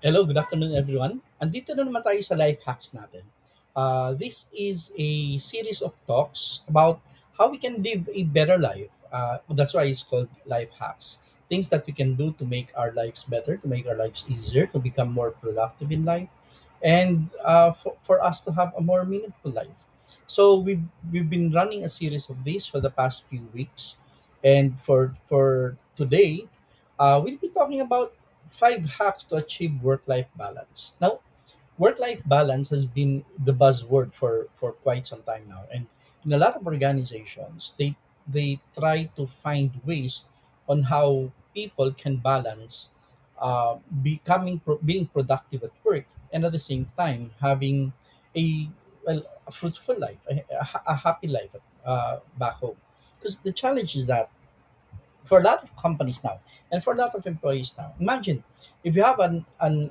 Hello, good afternoon everyone. Andito na naman tayo sa life hacks natin. This is a series of talks about how we can live a better life. That's why it's called life hacks. Things that we can do to make our lives better, to make our lives easier, to become more productive in life, and for us to have a more meaningful life. So we've been running a series of these for the past few weeks, and for today, we'll be talking about 5 hacks to achieve work-life balance. Now, work-life balance has been the buzzword for quite some time now, and in a lot of organizations, they try to find ways on how people can balance being productive at work and at the same time having a a fruitful life, a happy life back home. Because the challenge is that for a lot of companies now and for a lot of employees now, imagine if you have an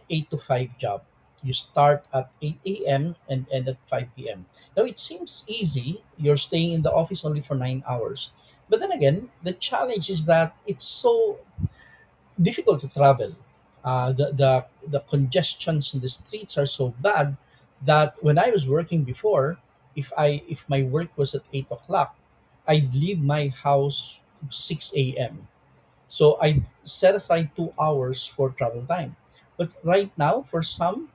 8 to 5 job, you start at 8 a.m. and end at 5 p.m. Now it seems easy, you're staying in the office only for 9 hours, but then again the challenge is that it's so difficult to travel. The congestions in the streets are so bad that when I was working before, if my work was at 8 o'clock, I'd leave my house 6 a.m. So I set aside 2 hours for travel time. But right now, for some,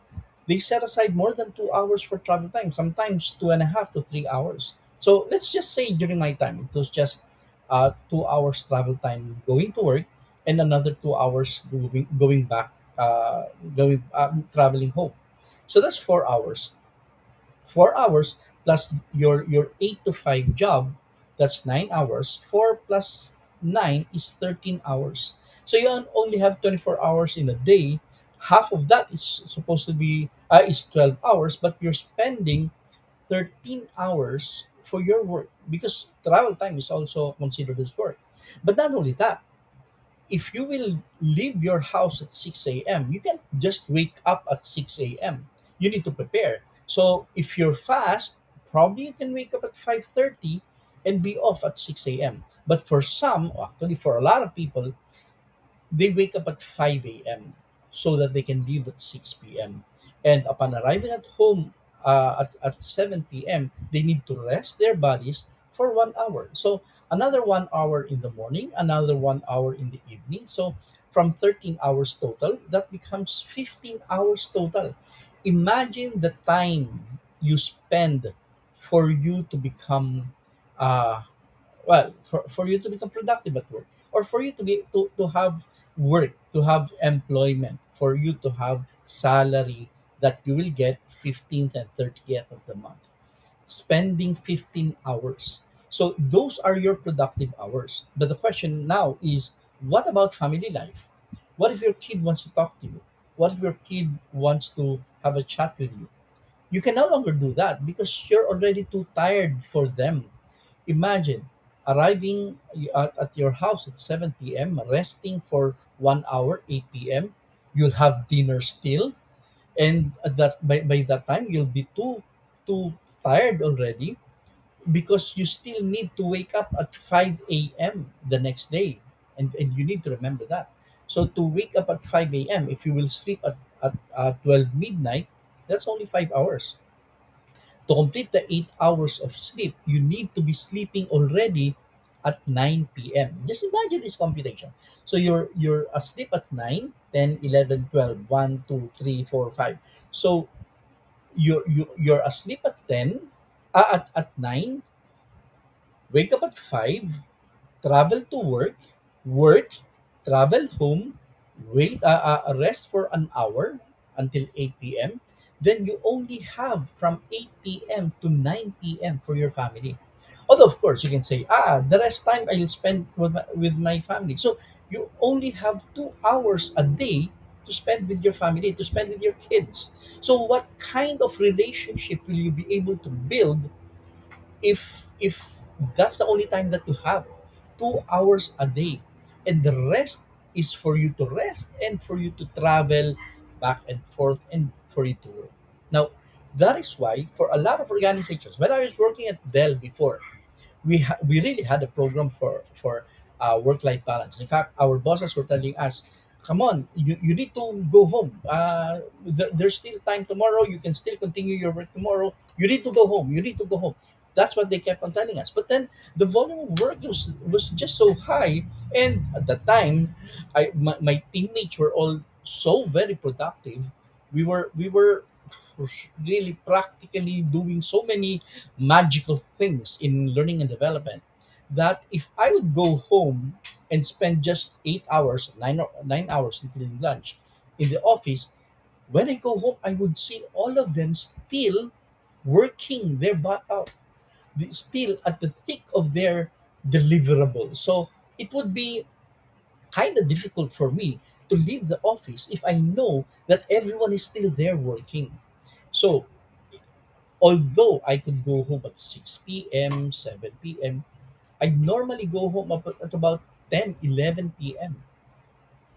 they set aside more than 2 hours for travel time, sometimes 2.5 to 3 hours. So let's just say during my time, it was just 2 hours travel time going to work and another 2 hours going back, going traveling home. So that's 4 hours. 4 hours plus your 8 to 5 job, that's 9 hours. 4 plus 9 is 13 hours. So you only have 24 hours in a day. Half of that is supposed to be is 12 hours, but you're spending 13 hours for your work because travel time is also considered as work. But not only that, if you will leave your house at 6 a.m., you can't just wake up at 6 a.m. You need to prepare. So if you're fast, probably you can wake up at 5:30 and be off at 6 a.m. But for some, actually for a lot of people, they wake up at 5 a.m. so that they can leave at 6 p.m. And upon arriving at home at 7 p.m., they need to rest their bodies for 1 hour. So another 1 hour in the morning, another 1 hour in the evening. So from 13 hours total, that becomes 15 hours total. Imagine the time you spend for you to become uh, for you to become productive at work, or for you to have work, to have employment, for you to have salary that you will get 15th and 30th of the month, spending 15 hours. So those are your productive hours. But the question now is, what about family life? What if your kid wants to talk to you? What if your kid wants to have a chat with you? You can no longer do that because you're already too tired for them. Imagine arriving at your house at 7 p.m., resting for 1 hour, 8 p.m. You'll have dinner still, and at by that time you'll be too tired already because you still need to wake up at 5 a.m. the next day, and you need to remember that. So to wake up at 5 a.m., if you will sleep at 12 midnight, that's only 5 hours. To complete the 8 hours of sleep, you need to be sleeping already at 9 p.m. Just imagine this computation. So you're asleep at 9, 10, 11, 12, 1, 2, 3, 4, 5. So you're asleep at 10, at 9, wake up at 5, travel to work, travel home, rest for an hour until 8 p.m. Then you only have from 8 p.m. to 9 p.m. for your family. Although, of course, you can say, the rest time I'll spend with my family. So you only have 2 hours a day to spend with your family, to spend with your kids. So what kind of relationship will you be able to build if that's the only time that you have, 2 hours a day, and the rest is for you to rest and for you to travel back and forth and for you to work. Now that is why for a lot of organizations, when I was working at Dell before, we really had a program for work life balance. In fact, our bosses were telling us, come on, you need to go home. There's still time tomorrow. You can still continue your work tomorrow. You need to go home. You need to go home. That's what they kept on telling us. But then the volume of work was just so high, and at that time, my teammates were all so very productive. We were really practically doing so many magical things in learning and development that if I would go home and spend just 8 hours, 9 hours, including lunch, in the office, when I go home, I would see all of them still working their butt out, still at the thick of their deliverable. So it would be kind of difficult for me to leave the office if I know that everyone is still there working. So although I could go home at 6 p.m., 7 p.m., I normally go home at about 10, 11 p.m.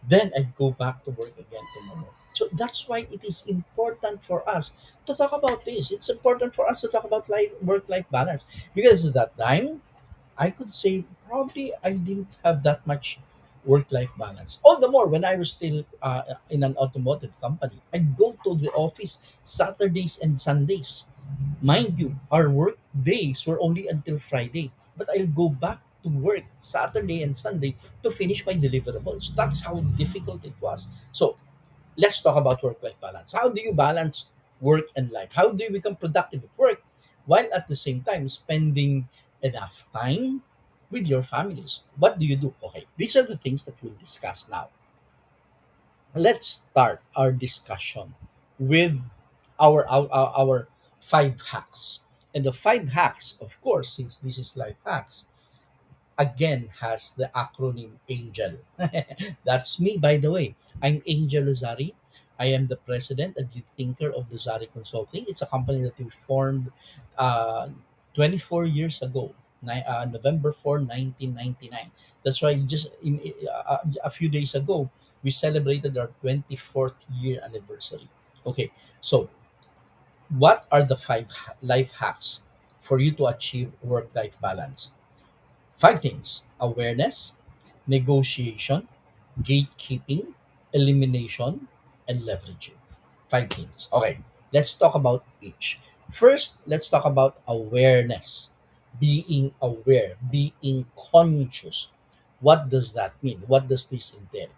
Then I go back to work again tomorrow. So that's why it is important for us to talk about this. It's important for us to talk about work-life balance because at that time I could say probably I didn't have that much work-life balance. All the more when I was still in an automotive company. I go to the office Saturdays and Sundays. Mind you, our work days were only until Friday, but I'll go back to work Saturday and Sunday to finish my deliverables. That's how difficult it was. So let's talk about work-life balance. How do you balance work and life? How do you become productive at work while at the same time spending enough time with your families? What do you do? Okay, these are the things that we'll discuss now. Let's start our discussion with our 5 hacks. And the 5 hacks, of course, since this is life hacks, again has the acronym ANGEL. That's me, by the way. I'm Angel Lazari. I am the president and lead thinker of Lazari Consulting. It's a company that we formed uh, 24 years ago, November 4, 1999. That's why just a few days ago, we celebrated our 24th year anniversary. Okay, so what are the life hacks for you to achieve work life balance? 5 things: awareness, negotiation, gatekeeping, elimination, and leveraging. 5 things. Okay, let's talk about each. First, let's talk about awareness. Being aware, being conscious. What does that mean? What does this entail?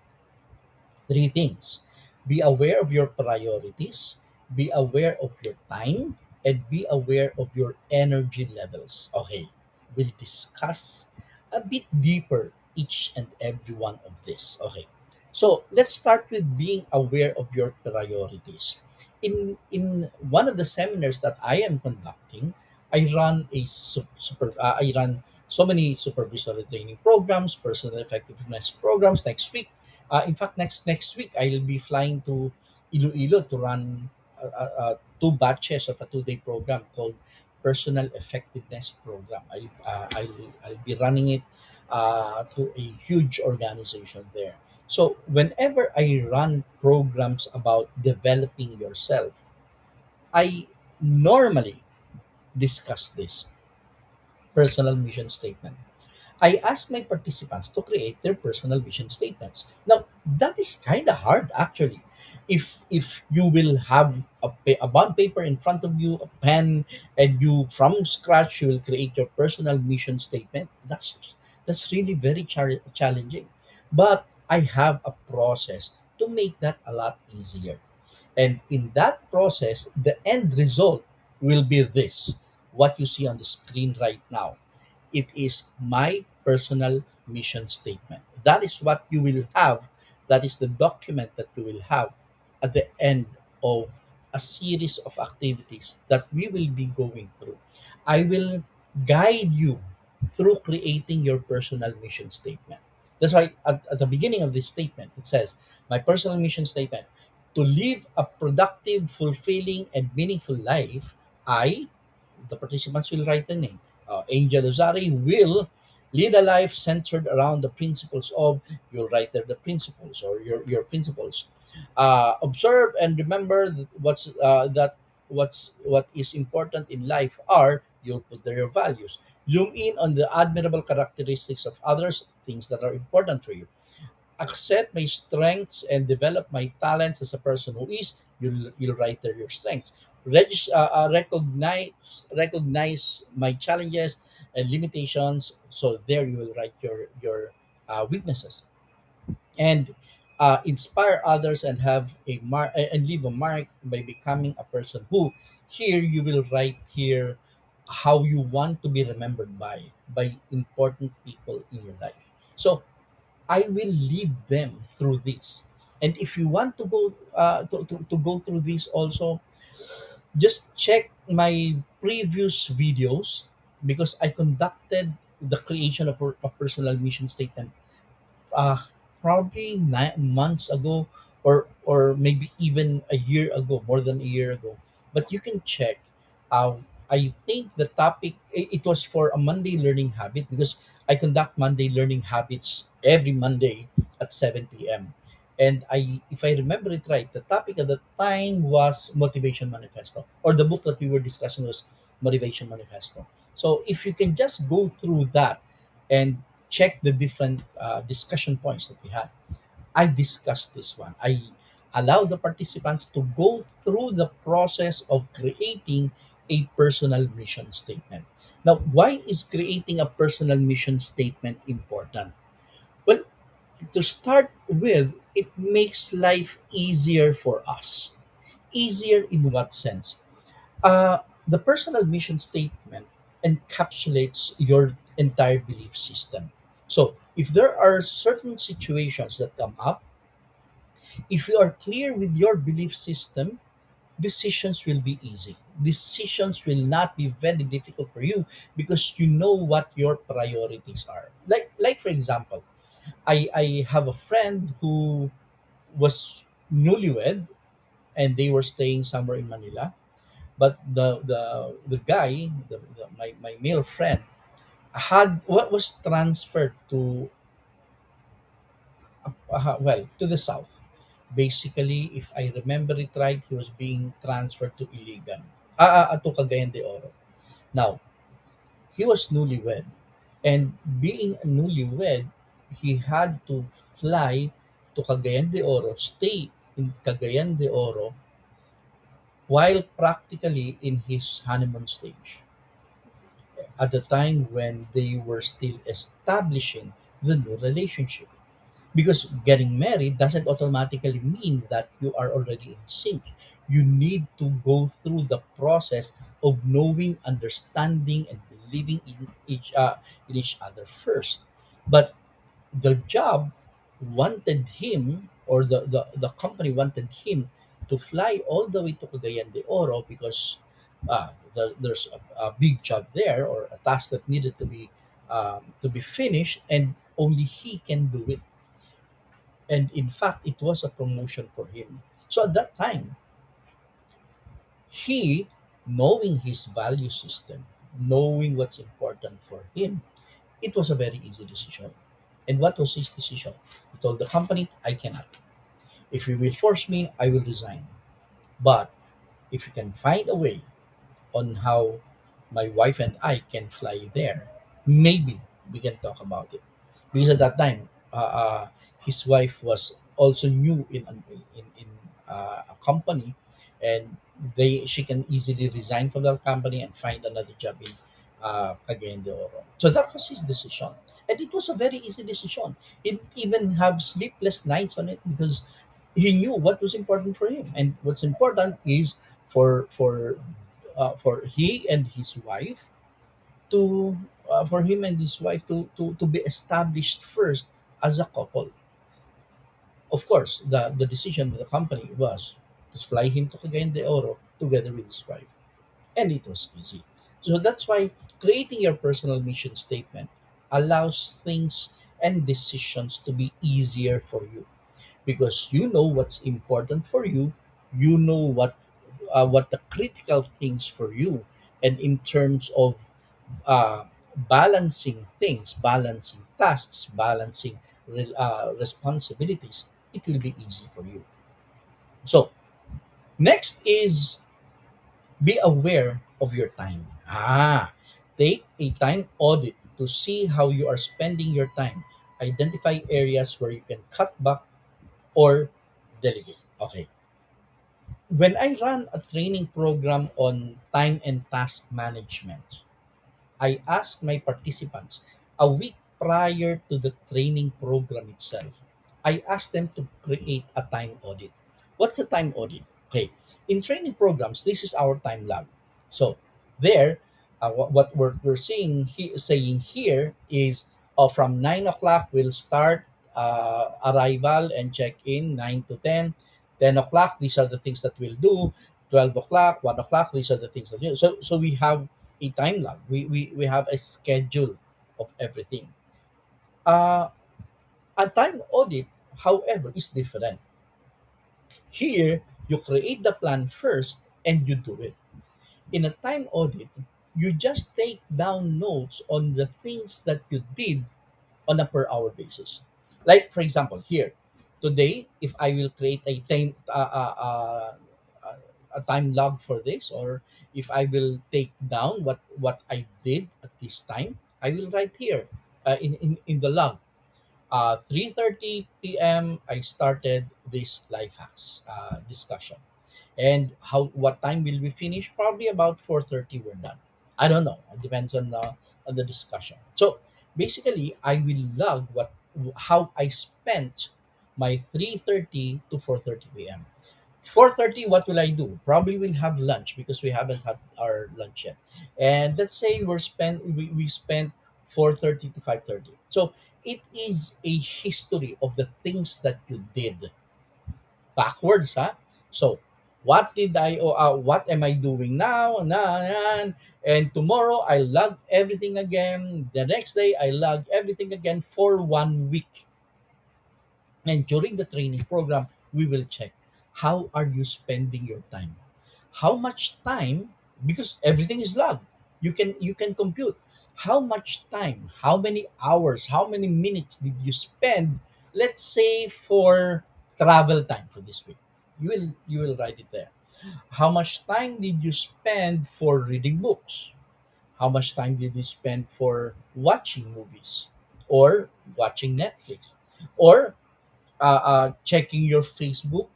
3 things: be aware of your priorities, be aware of your time, and be aware of your energy levels. Okay, we'll discuss a bit deeper each and every one of this. Okay, so let's start with being aware of your priorities. In one of the seminars that I am conducting, I run I run so many supervisory training programs, personal effectiveness programs. Next week, in fact, next week I'll be flying to Iloilo to run 2 batches of a 2-day program called Personal Effectiveness Program. I'll be running it through a huge organization there. So whenever I run programs about developing yourself, I normally discuss this personal mission statement. I ask my participants to create their personal vision statements. Now, that is kind of hard actually. If you will have a bond paper in front of you, a pen, and you from scratch you will create your personal mission statement. That's really very challenging. But I have a process to make that a lot easier. And in that process, the end result will be this: what you see on the screen right now. It is my personal mission statement. That is what you will have. That is the document that you will have at the end of a series of activities that we will be going through. I will guide you through creating your personal mission statement. That's why at the beginning of this statement, it says, my personal mission statement: to live a productive, fulfilling, and meaningful life, the participants will write the name. Angel Ozari will lead a life centered around the principles of, you'll write there the principles or your principles. Observe and remember what is important in life are, you'll put there your values. Zoom in on the admirable characteristics of others, things that are important for you. accept my strengths and develop my talents as a person who is, you'll write there your strengths. Recognize my challenges and limitations, so there you will write your weaknesses. And inspire others and have a mark and leave a mark by becoming a person who, here you will write here how you want to be remembered by important people in your life. So I will lead them through this. And if you want to go to go through this also, just check my previous videos, because I conducted the creation of a personal mission statement uh, probably 9 months ago, or maybe even a year ago, more than a year ago. But you can check. I think the topic, it was for a Monday learning habit, because I conduct Monday learning habits every Monday at 7 p.m. And if I remember it right, the topic at the time was Motivation Manifesto, or the book that we were discussing was Motivation Manifesto. So if you can just go through that and check the different discussion points that we had. I discussed this one. I allow the participants to go through the process of creating a personal mission statement. Now, why is creating a personal mission statement important? Well, to start with, it makes life easier for us. Easier in what sense? The personal mission statement encapsulates your entire belief system. So, if there are certain situations that come up, if you are clear with your belief system, decisions will be easy. Decisions will not be very difficult for you, because you know what your priorities are. Like for example, I have a friend who was newlywed, and they were staying somewhere in Manila. But the guy, my male friend, had what was transferred to to the south. Basically, if I remember it right, he was being transferred to Iligan, to Cagayan de Oro. Now, he was newlywed, and being newlywed, he had to fly to Cagayan de Oro, stay in Cagayan de Oro while practically in his honeymoon stage, at the time when they were still establishing the new relationship. Because getting married doesn't automatically mean that you are already in sync. You need to go through the process of knowing, understanding, and believing in each other first. But the job wanted him, or the company wanted him to fly all the way to Cagayan de Oro, because there's a big job there, or a task that needed to be finished, and only he can do it. And in fact, it was a promotion for him. So at that time, he, knowing his value system, knowing what's important for him, it was a very easy decision. And what was his decision? He told the company, I cannot. If you will force me, I will resign. But if you can find a way on how my wife and I can fly there, maybe we can talk about it. Because at that time, his wife was also new in a company, and they she can easily resign from that company and find another job in again the Oro. So that was his decision, and it was a very easy decision. He didn't even have sleepless nights on it, because he knew what was important for him, and what's important is for he and his wife to for him and his wife to be established first as a couple. Of course, the decision of the company was to fly him to Cagayan de Oro together with his wife, and it was easy. So that's why creating your personal mission statement allows things and decisions to be easier for you, because you know what's important for you, you know what the critical things for you, and in terms of uh, balancing things, balancing tasks, balancing responsibilities, it will be easy for you. So next is, be aware of your time. Take a time audit to see how you are spending your time. identify areas where you can cut back or delegate. Okay. When I run a training program on time and task management, I ask my participants a week prior to the training program itself. I ask them to create a time audit. What's a time audit? Okay, in training programs, this is our time log. So there, what we're saying here is from 9 o'clock we'll start arrival and check in 9 to 10. 10 o'clock, these are the things that we'll do. 12 o'clock, 1 o'clock, these are the things that we do. So we have a time log. We have a schedule of everything. Uh, a time audit, however, is different. Here, you create the plan first and you do it. In a time audit, you just take down notes on the things that you did on a per hour basis. Like, for example, here, today, if I will create a time log for this, or if I will take down what I did at this time, I will write here in the log. 3:30 p.m. I started this life hacks discussion, and how what time will we finish? Probably about 4:30. We're done. I don't know. It depends on the discussion. So basically, I will log what how I spent my 3:30 to 4:30 p.m. 4:30, what will I do? Probably we'll have lunch because we haven't had our lunch yet. And let's say we spent 4:30 to 5:30. So it is a history of the things that you did backwards, huh? So what am I doing now? And tomorrow I log everything again. The next day I log everything again for 1 week. And during the training program, we will check how are you spending your time? How much time, because everything is logged. You can compute how much time, how many hours, how many minutes did you spend, let's say for travel time for this week. You will write it there. How much time did you spend for reading books? How much time did you spend for watching movies or watching Netflix? Or checking your Facebook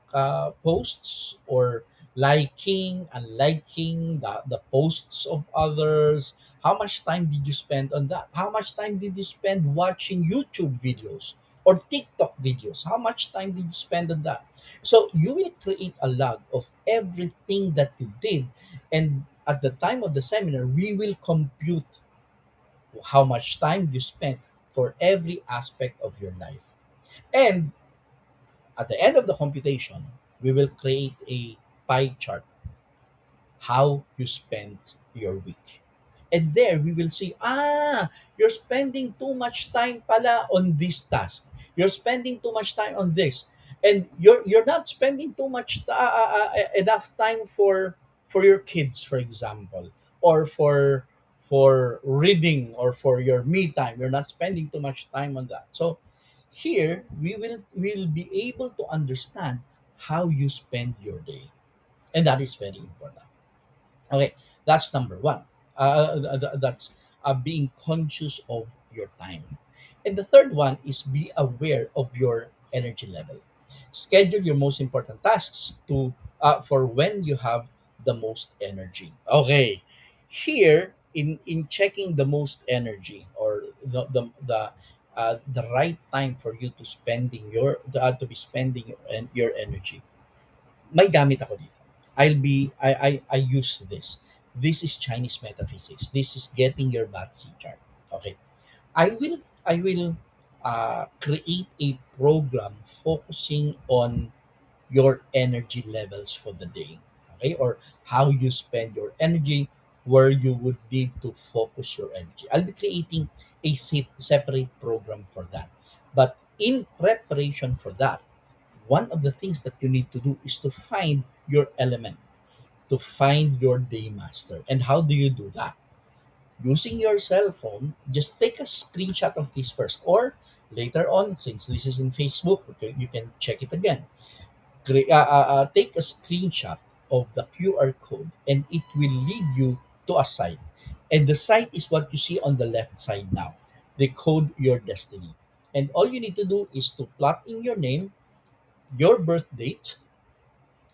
posts, or liking and liking the posts of others. How much time did you spend on that? How much time did you spend watching YouTube videos or TikTok videos? How much time did you spend on that? So you will create a log of everything that you did, and at the time of the seminar, we will compute how much time you spent for every aspect of your life. And at the end of the computation, we will create a pie chart how you spent your week. And there we will see, you're spending too much time pala on this task. You're spending too much time on this. And you're not spending too much enough time for your kids, for example, or for reading, or for your me time. You're not spending too much time on that. So here we will be able to understand how you spend your day, and that is very important. Okay, that's number one. That's being conscious of your time. And the third one is be aware of your energy level. Schedule your most important tasks to for when you have the most energy. Okay, here in checking the most energy, or the right time for you to spending to be spending your energy, may gamit ako dito. I use this. This is Chinese metaphysics. This is getting your Batsi chart. Okay. I will create a program focusing on your energy levels for the day. Okay, or how you spend your energy, where you would need to focus your energy. I'll be creating a separate program for that. But in preparation for that, one of the things that you need to do is to find your element, to find your day master. And how do you do that? Using your cell phone, just take a screenshot of this first, or later on, since this is in Facebook, okay, you can check it again. Take a screenshot of the QR code, and it will lead you to a site. And the site is what you see on the left side now. Decode your destiny. And all you need to do is to plot in your name, your birth date,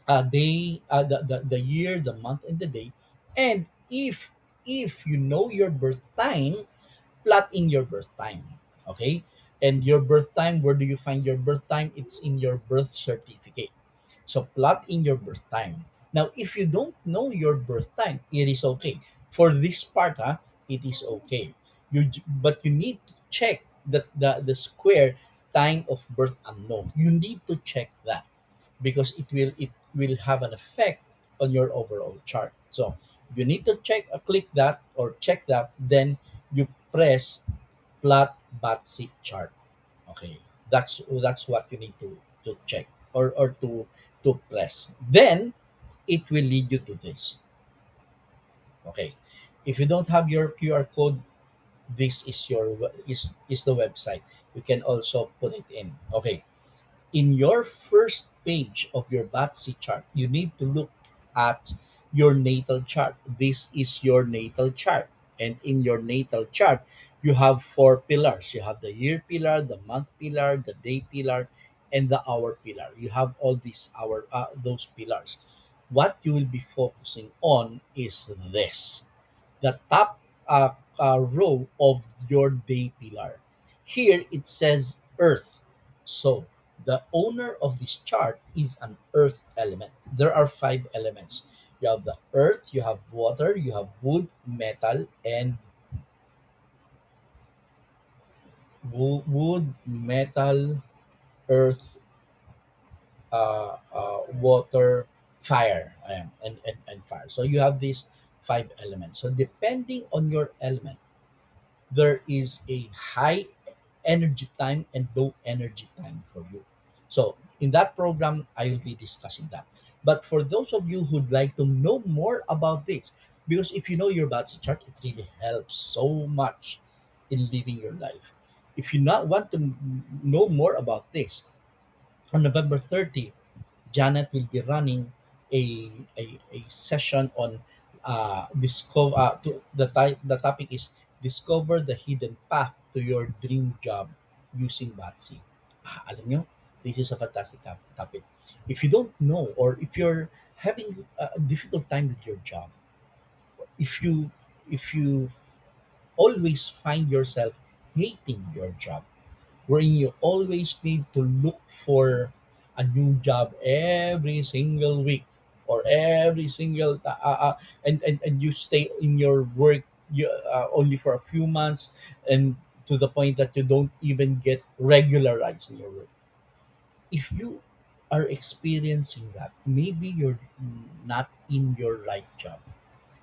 the year, the month, and the day. And if you know your birth time, plot in your birth time. Okay? And your birth time, where do you find your birth time? It's in your birth certificate. So plot in your birth time. Now, if you don't know your birth time, it is okay. For this part, it is okay. But you need to check the square time of birth unknown. You need to check that because it will have an effect on your overall chart. So you need to click that or check that. Then you press plot Batsy chart. Okay, that's what you need to check or to press. Then it will lead you to this. Okay, if you don't have your QR code, this is is the website. You can also put it in. Okay, in your first page of your Batsy chart, you need to look at your natal chart. This is your natal chart. And in your natal chart, you have four pillars. You have the year pillar, the month pillar, the day pillar, and the hour pillar. You have all these those pillars. What you will be focusing on is this, the top row of your day pillar. Here it says Earth. So the owner of this chart is an Earth element. There are five elements. You have the Earth, you have water, you have wood, metal, and wood, metal, earth, water, fire, and fire. So you have these five elements. So depending on your element, there is a high energy time and low energy time for you. So in that program, I will be discussing that. But for those of you who'd like to know more about this, because if you know your body chart, it really helps so much in living your life. If you not want to know more about this, on November 30th, Janet will be running a session on the topic is discover the hidden path to your dream job using Batsy. Alam nyo, this is a fantastic topic. If you don't know or if you're having a difficult time with your job, if you always find yourself hating your job, wherein you always need to look for a new job every single week or every single and you stay in your work only for a few months, and to the point that you don't even get regularized in your work. If you are experiencing that, maybe you're not in your right job,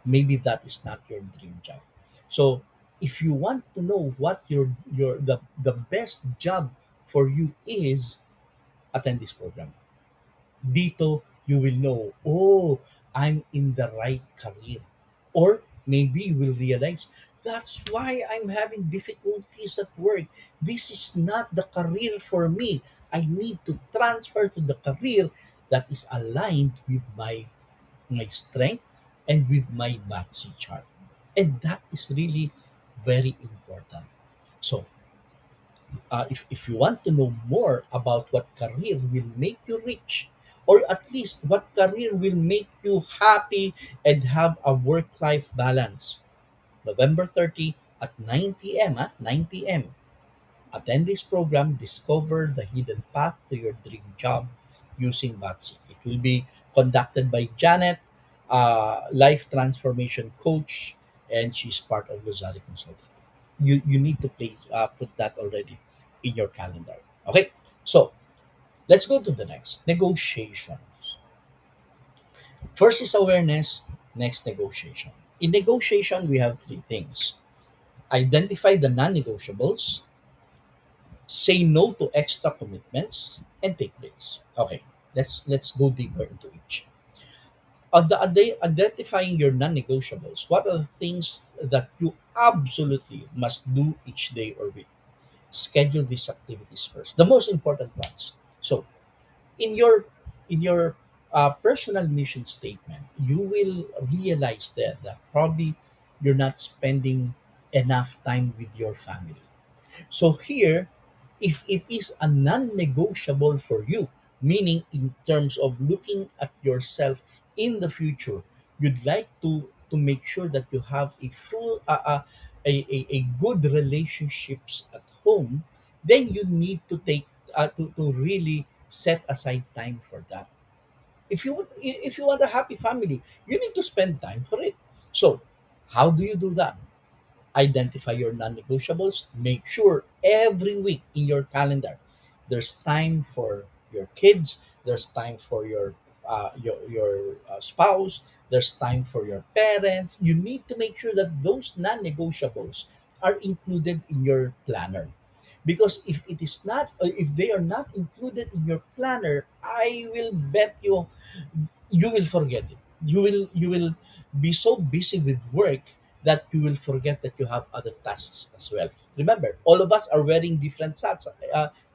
maybe that is not your dream job. So if you want to know what the best job for you is, attend this program. Dito you will know, oh, I'm in the right career. Or maybe you will realize, that's why I'm having difficulties at work. This is not the career for me. I need to transfer to the career that is aligned with my strength and with my Batsi chart. And that is really very important. So, if you want to know more about what career will make you rich, or at least what career will make you happy and have a work life balance, November 30 at 9 p.m. 9 p.m. Attend this program, discover the hidden path to your dream job using Batsi. It will be conducted by Janet, life transformation coach, and she's part of Lozari Consulting. You need to put that already in your calendar. Okay, so let's go to the next negotiations. First is awareness, next negotiation. In negotiation, we have three things: identify the non negotiables, say no to extra commitments, and take breaks. Okay, let's go deeper into each. Identifying your non-negotiables. What are the things that you absolutely must do each day or week? Schedule these activities first. The most important ones. So, in your personal mission statement, you will realize that probably you're not spending enough time with your family. So here, If it is a non-negotiable for you, meaning in terms of looking at yourself in the future, you'd like to make sure that you have a full a good relationships at home, then you need to take to really set aside time for that. If you want a happy family, you need to spend time for it. So how do you do that? Identify your non-negotiables. Make sure every week in your calendar there's time for your kids, there's time for your spouse, there's time for your parents. You need to make sure that those non-negotiables are included in your planner, because if it is not, if they are not included in your planner, I will bet you will forget it. You will be so busy with work that you will forget that you have other tasks as well. Remember, all of us are wearing different hats.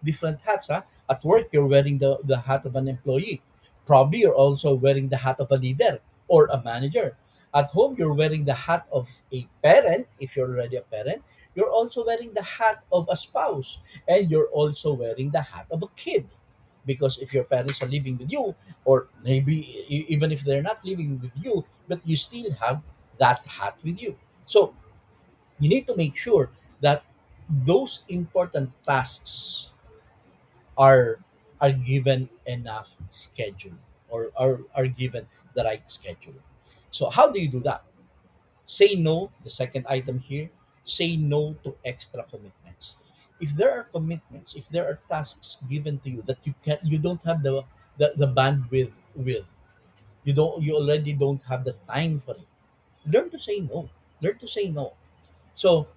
Different hats. Huh? At work, you're wearing the hat of an employee. Probably you're also wearing the hat of a leader or a manager. At home, you're wearing the hat of a parent. If you're already a parent, you're also wearing the hat of a spouse, and you're also wearing the hat of a kid, because if your parents are living with you, or maybe even if they're not living with you, but you still have that hat with you. So you need to make sure that those important tasks are are given enough schedule, or are given the right schedule. So how do you do that? Say no, the second item here, say no to extra commitments. If there are commitments, if there are tasks given to you that you don't have the bandwidth with, you already don't have the time for it, learn to say no. Learn to say no. So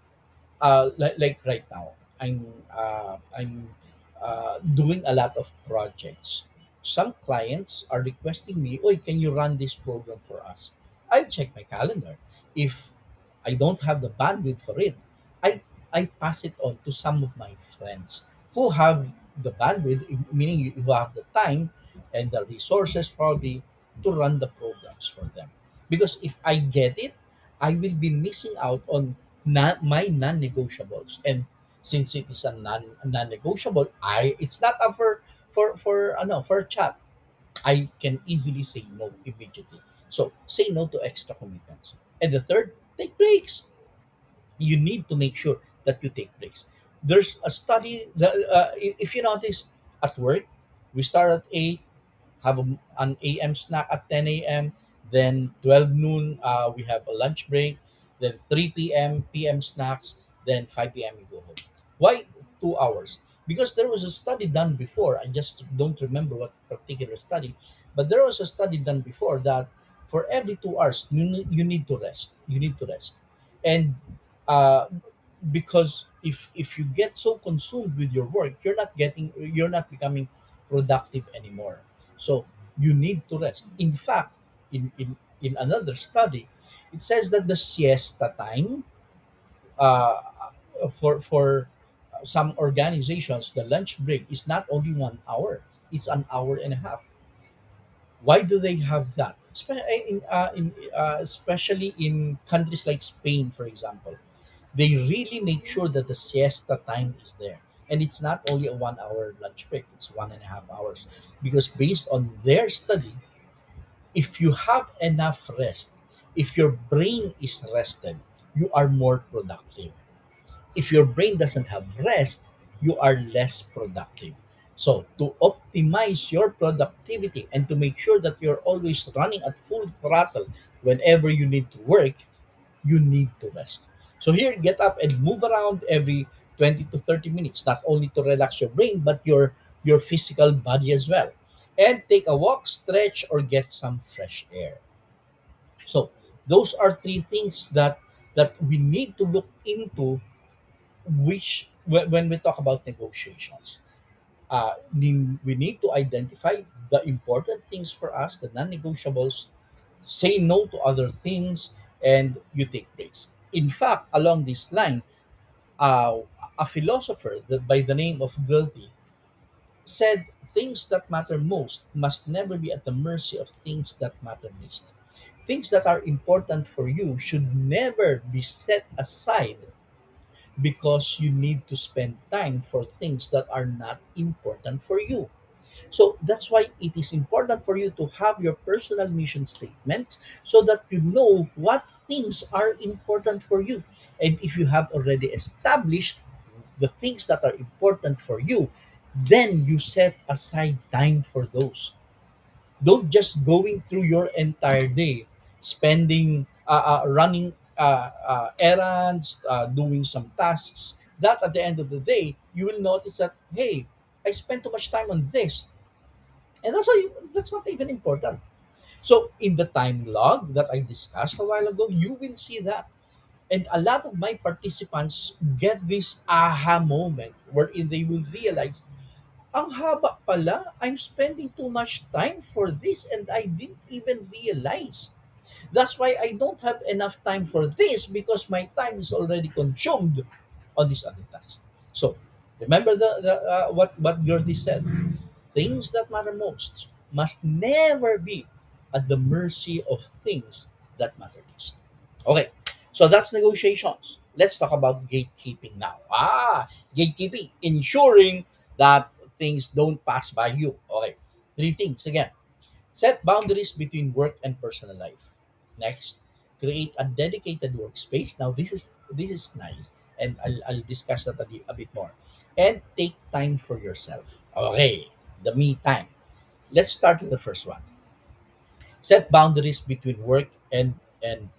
like right now, I'm doing a lot of projects. Some clients are requesting me, "Oi, can you run this program for us?" I check my calendar. If I don't have the bandwidth for it, I I pass it on to some of my friends who have the bandwidth, meaning you have the time and the resources probably to run the programs for them. Because if I get it, I will be missing out on my non-negotiables. And since it is a non-negotiable, I it's not up for no, for a chat. I can easily say no immediately. So say no to extra commitments. And the third, take breaks. You need to make sure that you take breaks. There's a study that if you notice, at work we start at 8, have an AM snack at 10 a.m. Then 12 noon, we have a lunch break. Then 3 p.m. PM snacks. Then 5 p.m. we go home. Why 2 hours? Because there was a study done before. I just don't remember what particular study, but there was a study done before that for every 2 hours you need to rest. You need to rest, and uh, because if you get so consumed with your work, you're not becoming productive anymore. So you need to rest. In fact, in another study, it says that the siesta time, uh, for some organizations, the lunch break is not only 1 hour; it's an hour and a half. Why do they have that? Especially in countries like Spain, for example, they really make sure that the siesta time is there. And it's not only a 1 hour lunch break, it's 1.5 hours. Because based on their study, if you have enough rest, if your brain is rested, you are more productive. If your brain doesn't have rest, you are less productive. So, to optimize your productivity and to make sure that you're always running at full throttle whenever you need to work, you need to rest. So here, get up and move around every 20 to 30 minutes, not only to relax your brain, but your physical body as well. And take a walk, stretch, or get some fresh air. So those are three things that we need to look into, which when we talk about negotiations. We need to identify the important things for us, the non-negotiables, say no to other things, and you take breaks. In fact, along this line, uh, a philosopher that by the name of Gandhi said, things that matter most must never be at the mercy of things that matter least. Things that are important for you should never be set aside because you need to spend time for things that are not important for you. So that's why it is important for you to have your personal mission statement so that you know what things are important for you. And if you have already established the things that are important for you, then you set aside time for those. Don't just going through your entire day spending running errands, doing some tasks that at the end of the day you will notice that, hey, I spent too much time on this, and that's not even important. So in the time log that I discussed a while ago, you will see that. And a lot of my participants get this aha moment wherein they will realize, ang haba pala, I'm spending too much time for this and I didn't even realize. That's why I don't have enough time for this because my time is already consumed on this other task. So remember what Gertie said. Things that matter most must never be at the mercy of things that matter least. Okay, so that's negotiations. Let's talk about gatekeeping now. Gatekeeping, ensuring that things don't pass by you. Okay, three things again. Set boundaries between work and personal life. Next, create a dedicated workspace. Now, this is nice, and I'll discuss that a bit more. And take time for yourself. Okay, the me time. Let's start with the first one. Set boundaries between work and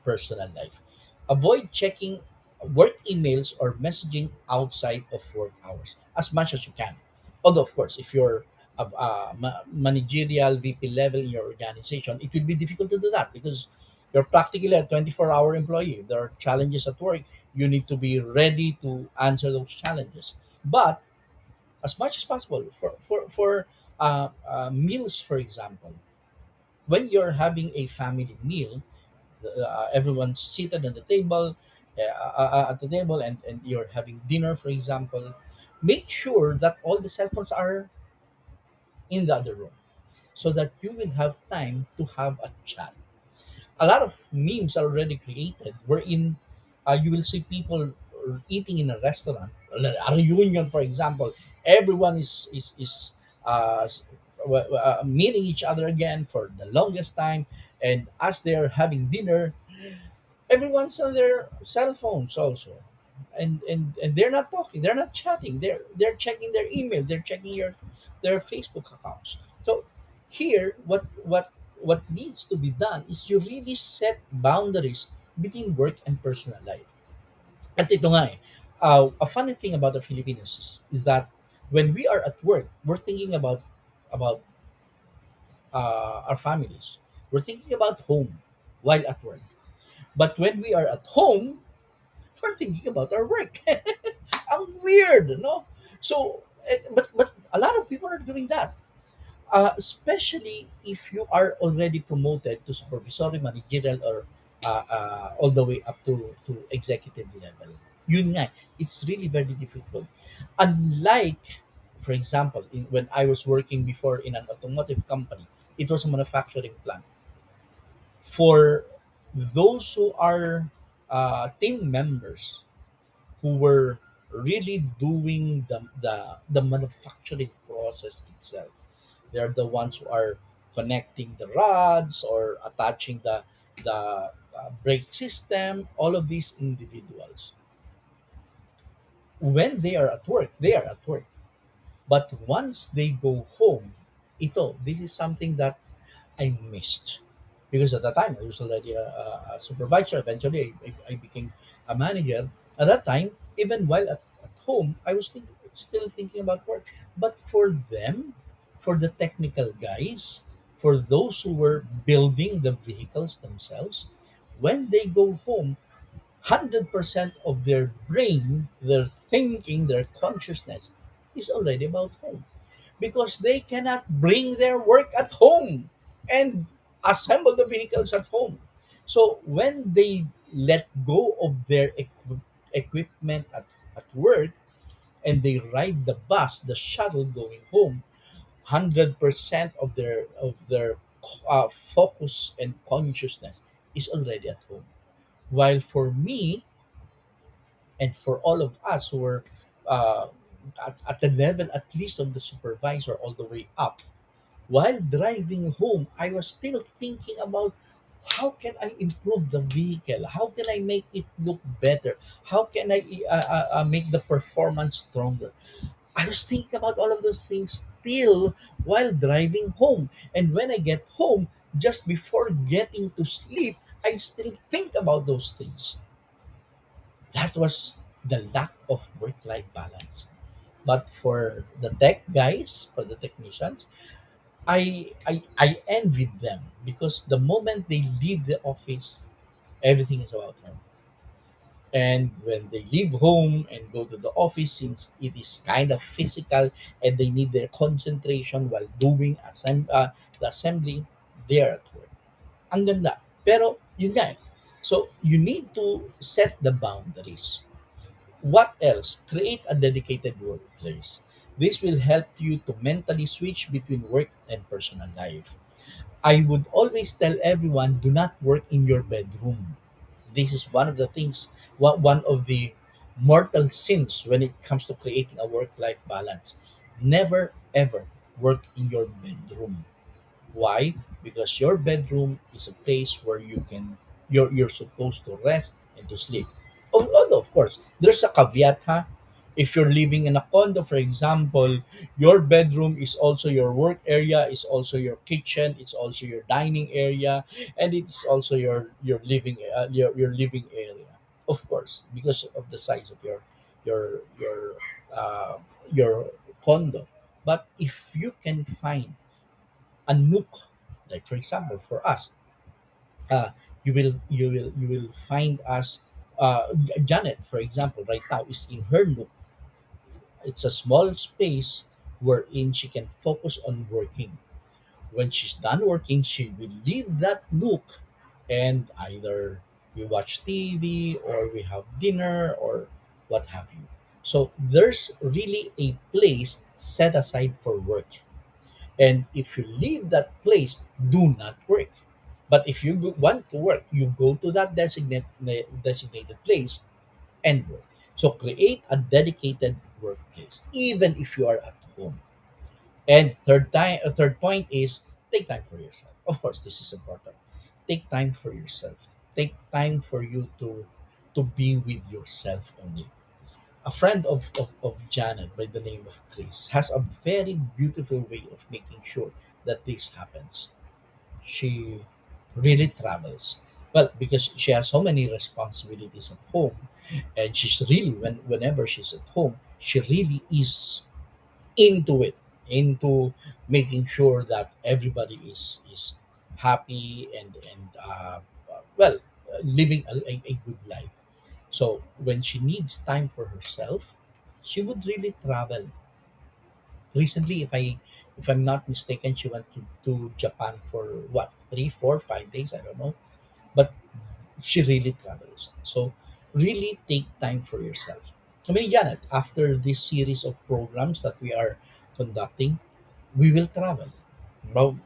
personal life. Avoid checking work emails or messaging outside of work hours as much as you can. Although, of course, if you're a managerial VP level in your organization, it will be difficult to do that because you're practically a 24-hour employee. If there are challenges at work, you need to be ready to answer those challenges. But as much as possible, for meals, for example, when you're having a family meal, everyone's seated at the table, and you're having dinner, for example, make sure that all the cell phones are in the other room so that you will have time to have a chat. A lot of memes are already created wherein you will see people eating in a restaurant, a reunion, for example. Everyone is meeting each other again for the longest time, and as they're having dinner, everyone's on their cell phones also, and they're not talking, they're not chatting, they're checking their email, they're checking their Facebook accounts. So here, what needs to be done is you really set boundaries between work and personal life. At ito nga a funny thing about the Filipinos is that when we are at work, we're thinking about our families, we're thinking about home while at work. But when we are at home, we're thinking about our work. Ang weird, no? So, but a lot of people are doing that. Especially if you are already promoted to supervisory, managerial, or all the way up to executive level. Yun nga, it's really very difficult. Unlike, for example, when I was working before in an automotive company, it was a manufacturing plant. For those who are team members who were really doing the manufacturing process itself. They're the ones who are connecting the rods or attaching the brake system. All of these individuals, when they are at work, they are at work. But once they go home, this is something that I missed because at that time I was already a supervisor. Eventually, I became a manager. At that time, even while at home, I was still thinking about work. But for them, for the technical guys, for those who were building the vehicles themselves, when they go home, 100% of their brain, their thinking, their consciousness is already about home because they cannot bring their work at home and assemble the vehicles at home. So when they let go of their equipment at work and they ride the bus, the shuttle going home, 100% of their focus and consciousness is already at home. While for me, And for all of us who were uh, at the level at least of the supervisor all the way up, while driving home, I was still thinking about how can I improve the vehicle? How can I make it look better? How can I make the performance stronger? I was thinking about all of those things still while driving home. And when I get home, just before getting to sleep, I still think about those things. That was the lack of work life balance. But for the tech guys, for the technicians, I envied them because the moment they leave the office, everything is about home. And when they leave home and go to the office, since it is kind of physical and they need their concentration while doing the assembly, they are at work. Ang ganda. Pero, yun nga eh. So, you need to set the boundaries. What else? Create a dedicated workplace. This will help you to mentally switch between work and personal life. I would always tell everyone, do not work in your bedroom. This is one of the things, one of the mortal sins when it comes to creating a work life balance. Never ever work in your bedroom. Why? Because your bedroom is a place where you're supposed to rest and to sleep. Although of course, there's a caveat, ha. If you're living in a condo, for example, your bedroom is also your work area, is also your kitchen, it's also your dining area, and it's also your living area. Of course, because of the size of your your uh, your condo. But if you can find a nook, like for example for us, uh, you will find us, Janet for example right now is in her nook. It's a small space wherein she can focus on working. When she's done working, she will leave that nook, and either we watch TV or we have dinner or what have you. So there's really a place set aside for work. And if you leave that place, do not work. But if you want to work, you go to that designated place and work. So create a dedicated workplace, even if you are at home. And third point is take time for yourself. Of course, this is important. Take time for yourself. Take time for you to be with yourself only. A friend of Janet by the name of Chris has a very beautiful way of making sure that this happens. She really travels. Well, because she has so many responsibilities at home, and she's really whenever she's at home, she really is into it, into making sure that everybody is happy and well, living a good life. So when she needs time for herself, she would really travel. Recently, if I'm not mistaken, she went to Japan for what, 3, 4, 5 days, I don't know. But she really travels. So really take time for yourself. I mean, Janet, after this series of programs that we are conducting, we will travel. Well,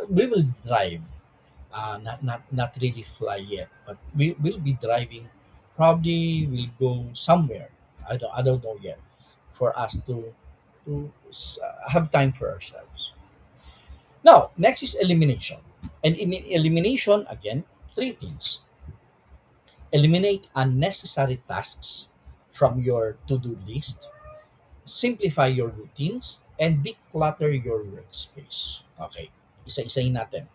we will drive. Not really fly yet, but we will be driving. Probably we'll go somewhere. I don't know yet. For us to have time for ourselves. Now, next is elimination. And in elimination, again, three things: eliminate unnecessary tasks from your to-do list, simplify your routines, and declutter your workspace. Okay, isa-isahin natin.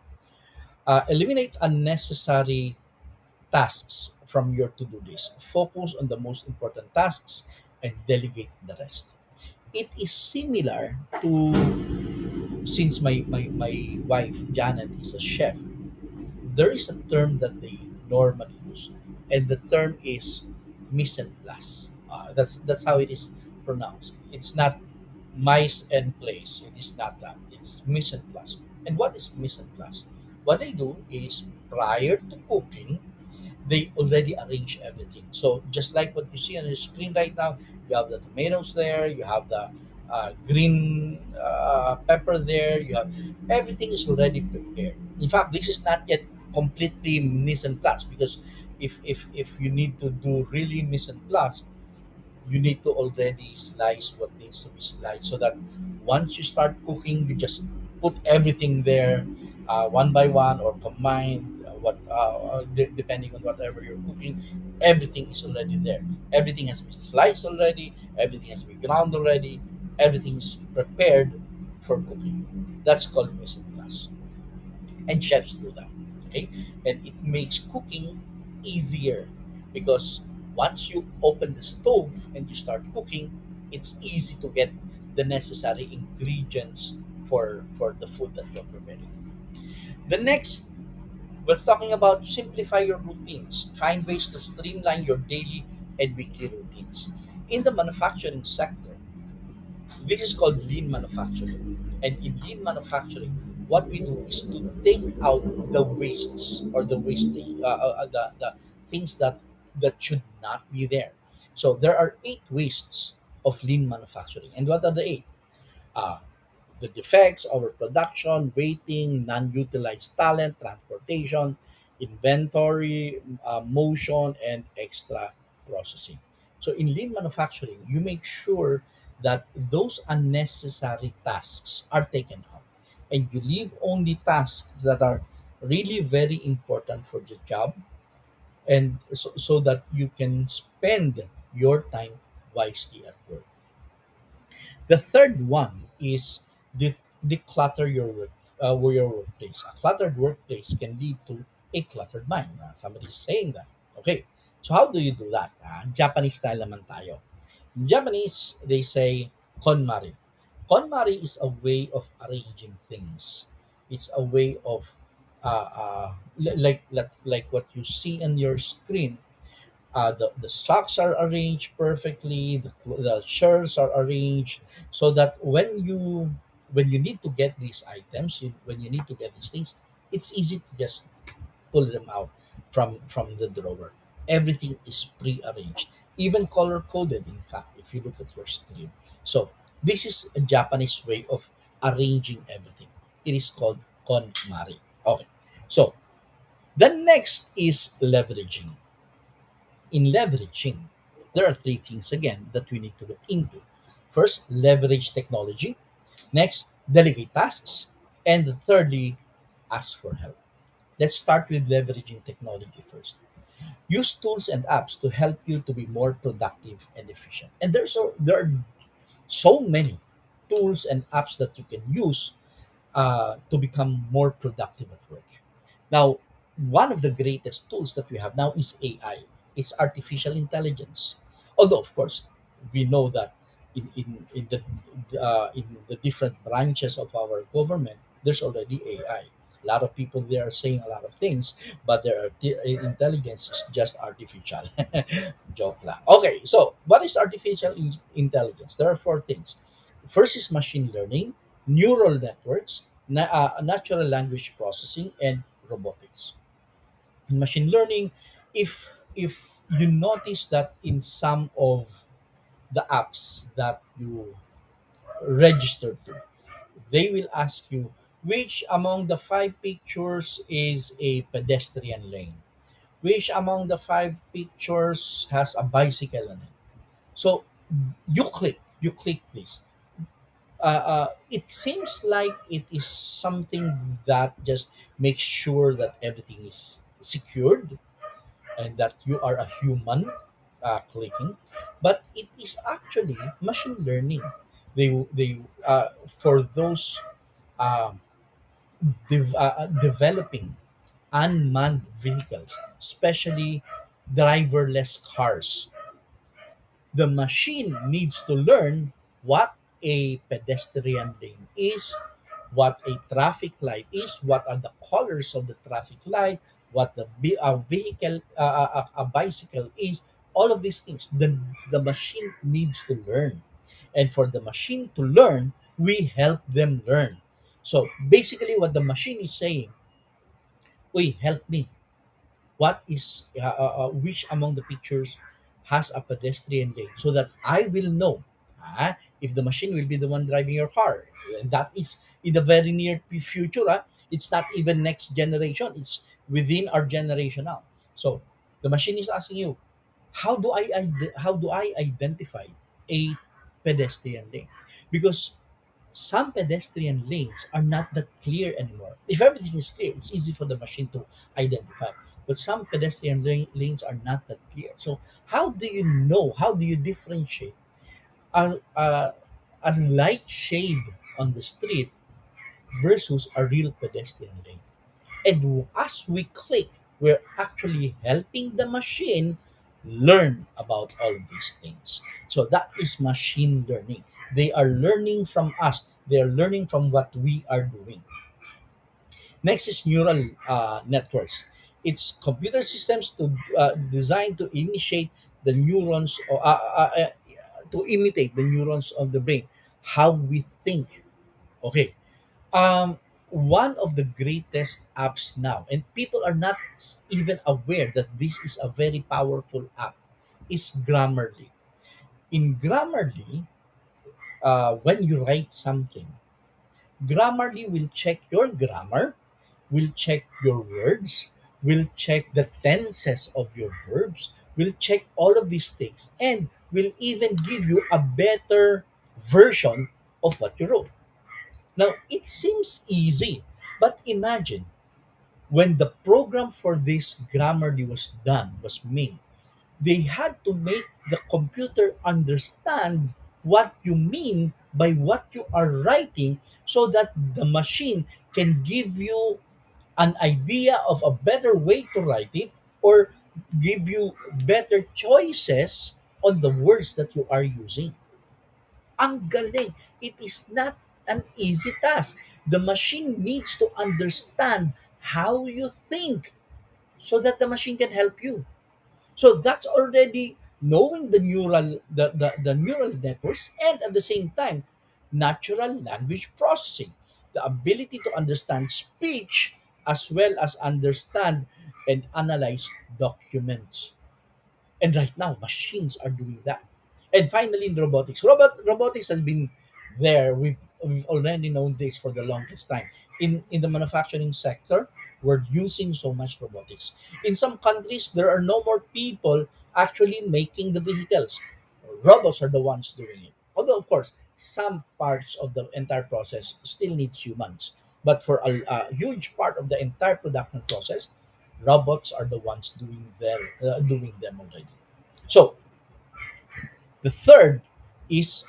Eliminate unnecessary tasks from your to-do list. Focus on the most important tasks and delegate the rest. It is similar to, since my wife Janet is a chef, there is a term that they normally use, and the term is mise en place. That's how it is pronounced. It's not mice and place. It is not that. It's mise en place. And what is mise en place? What they do is prior to cooking, they already arrange everything. So just like what you see on your screen right now, you have the tomatoes there, you have the green pepper there, you have everything is already prepared. In fact, this is not yet completely mise en place because if you need to do really mise en place, You need to already slice what needs to be sliced, so that once you start cooking, you just put everything there, one by one or combined, depending on whatever you're cooking, everything is already there. Everything has been sliced already, everything has been ground already, everything is prepared for cooking. That's called mise en place, and chefs do that. Okay, and it makes cooking easier, because once you open the stove and you start cooking, it's easy to get the necessary ingredients for the food that you're preparing. The next, we're talking about simplify your routines. Find ways to streamline your daily and weekly routines. In the manufacturing sector, this is called lean manufacturing. And in lean manufacturing, what we do is to take out the wastes, or the wasting, the things that should not be there. So there are 8 wastes of lean manufacturing. And what are the 8? Uh, the defects, overproduction, waiting, non-utilized talent, transportation, inventory, motion, and extra processing. So in lean manufacturing, you make sure that those unnecessary tasks are taken out, and you leave only tasks that are really very important for the job, and so that you can spend your time wisely at work. The third one is declutter your workplace. A cluttered workplace can lead to a cluttered mind. Somebody's saying that. Okay, so how do you do that? Japanese style naman tayo. In Japanese, they say konmari. Konmari is a way of arranging things. It's a way of like what you see on your screen. The socks are arranged perfectly, the shirts are arranged, so that when you need to get these items, when you need to get these things, it's easy to just pull them out from the drawer. Everything is pre-arranged, even color coded, in fact, if you look at your screen. So this is a Japanese way of arranging everything. It is called konmari. Okay, so the next is leveraging. In leveraging, there are 3 things again that we need to look into. First, leverage technology. Next, delegate tasks. And thirdly, ask for help. Let's start with leveraging technology first. Use tools and apps to help you to be more productive and efficient. And there are so many tools and apps that you can use to become more productive at work. Now, one of the greatest tools that we have now is AI. It's artificial intelligence. Although, of course, we know that in the different branches of our government, there's already AI. A lot of people there are saying a lot of things, but intelligence is just artificial. Joke lang. Okay, so what is artificial intelligence? There are 4 things. First is machine learning, neural networks, natural language processing, and robotics. In machine learning, if you notice that in some of the apps that you register to, they will ask you which among the 5 pictures is a pedestrian lane, which among the 5 pictures has a bicycle on it. So you click this. It seems like it is something that just makes sure that everything is secured and that you are a human clicking, but it is actually machine learning. For those um, developing unmanned vehicles, especially driverless cars, the machine needs to learn what a pedestrian lane is, what a traffic light is, what are the colors of the traffic light, what a vehicle, a bicycle is. All of these things, the machine needs to learn. And for the machine to learn, we help them learn. So basically, what the machine is saying, we help me, which among the pictures has a pedestrian lane, so that I will know if the machine will be the one driving your car. And that is in the very near future. It's not even next generation, it's within our generation now. So the machine is asking you, How do I identify a pedestrian lane? Because some pedestrian lanes are not that clear anymore. If everything is clear, it's easy for the machine to identify. But some pedestrian lanes are not that clear. So how do you know? How do you differentiate a light shade on the street versus a real pedestrian lane? And as we click, we're actually helping the machine learn about all these things. So that is machine learning. They are learning from us. They are learning from what we are doing. Next is neural networks. It's computer systems designed to initiate the neurons or to imitate the neurons of the brain, how we think. Okay, one of the greatest apps now, and people are not even aware that this is a very powerful app, is Grammarly. In Grammarly, when you write something, Grammarly will check your grammar, will check your words, will check the tenses of your verbs, will check all of these things, and will even give you a better version of what you wrote. Now, it seems easy, but imagine when the program for this Grammarly was made, they had to make the computer understand what you mean by what you are writing so that the machine can give you an idea of a better way to write it or give you better choices on the words that you are using. Ang galing. It is not an easy task. The machine needs to understand how you think so that the machine can help you. So that's already knowing the neural networks, and at the same time natural language processing, the ability to understand speech as well as understand and analyze documents. And right now, machines are doing that. And finally, in robotics, robotics has been there. We've already known this for the longest time. In the manufacturing sector, we're using so much robotics. In some countries, there are no more people actually making the vehicles. Robots are the ones doing it. Although, of course, some parts of the entire process still needs humans. But for a huge part of the entire production process, robots are the ones doing them already. So the third is